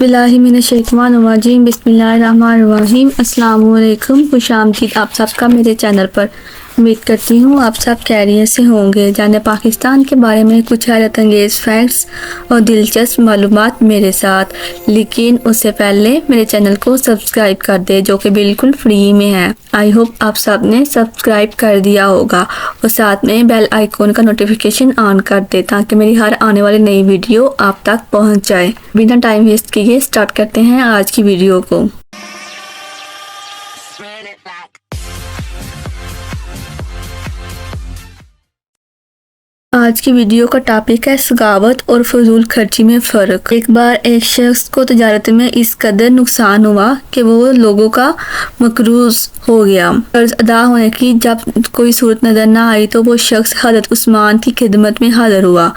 औज़ुबिल्लाहिमिनश्शैतानिर्रजीम बिस्मिल्लाहिर्रहमानिर्रहीम। अस्सलाम वालेकुम, खुश आमदीद आप सबका मेरे चैनल पर। उम्मीद करती हूँ आप सब खैरियत से होंगे। जाने पाकिस्तान के बारे में कुछ हैरत अंगेज़ फैक्ट्स और दिलचस्प मालूमात मेरे साथ, लेकिन उससे पहले मेरे चैनल को सब्सक्राइब कर दे जो कि बिल्कुल फ्री में है। आई होप आप सब ने सब्सक्राइब कर दिया होगा और साथ में बेल आइकॉन का नोटिफिकेशन ऑन कर दे ताकि मेरी हर आने वाली नई वीडियो आप तक पहुंच जाए। बिना टाइम वेस्ट किए स्टार्ट करते हैं आज की वीडियो को। आज की वीडियो का टॉपिक है सगावत और फजूल खर्ची में फ़र्क। एक बार एक शख्स को तजारत में इस कदर नुकसान हुआ कि वो लोगों का मकरूज हो गया। कर्ज अदा होने की जब कोई सूरत नज़र ना आई तो वो शख्स हज़रत उस्मान की खिदमत में हाजिर हुआ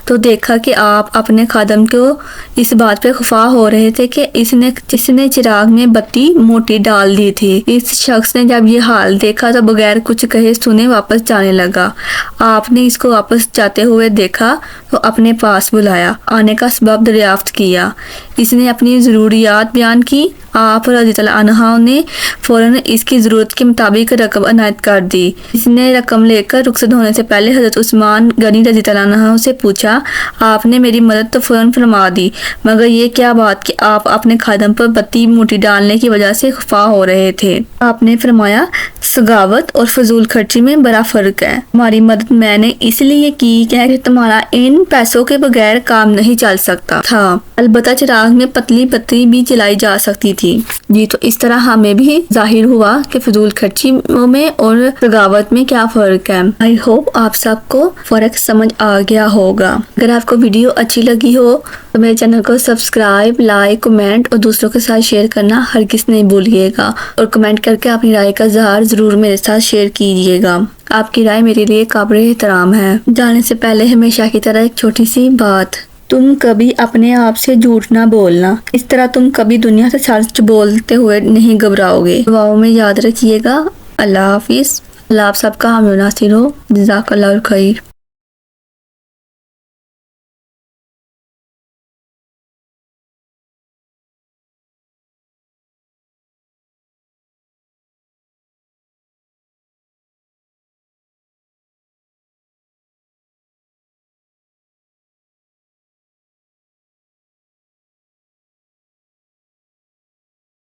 तो देखा कि आप अपने खादम को इस बात पे खफा हो रहे थे कि जिसने चिराग में बत्ती मोटी डाल दी थी। इस शख्स ने जब ये हाल देखा तो बगैर कुछ कहे सुने वापस जाने लगा। आपने इसको वापस जाते हुए देखा तो अपने पास बुलाया, आने का सबब दरियाफ्त किया। इसने अपनी ज़रूरियात बयान की। आप रज़ियल्लाहु अन्हा ने फ़ौरन इसकी ज़रूरत के मुताबिक रकम अनायत कर दी। इसने रकम लेकर रुखसत होने से पहले हज़रत उस्मान गनी रज़ियल्लाहु अन्हु से पूछा, आपने मेरी मदद तो फ़ौरन फरमा दी, मगर ये क्या बात कि आप अपने खादम पर बत्ती मोटी डालने की वजह से खफा हो रहे थे। आपने फरमाया, सगावत और फजूल खर्ची में बड़ा फ़र्क है। हमारी मदद मैंने इसलिए की कि तुम्हारा इन पैसों के बगैर काम नहीं चल सकता था। अलबत्ता चिराग में पतली बत्ती भी जलाई जा सकती थी। जी, तो इस तरह हमें भी जाहिर हुआ कि फजूल खर्ची में और सगावत में क्या फ़र्क है। आई होप आप सबको फ़र्क समझ आ गया होगा। अगर आपको वीडियो अच्छी लगी हो तो मेरे चैनल को सब्सक्राइब, लाइक, कमेंट और दूसरों के साथ शेयर करना हरगिज़ नहीं भूलिएगा और कमेंट करके अपनी राय का इज़हार ज़रूर मेरे साथ शेयर कीजिएगा। आपकी राय मेरे लिए काबिल एहतराम है। जाने से पहले हमेशा की तरह एक छोटी सी बात, तुम कभी अपने आप से झूठ ना बोलना। इस तरह तुम कभी दुनिया से सच बोलते हुए नहीं घबराओगे। दुआओं में याद रखिएगा। अल्लाह हाफिज़। अल्लाह आप सबका हामी नासिर हो। जज़ाकल्लाहुल खैर।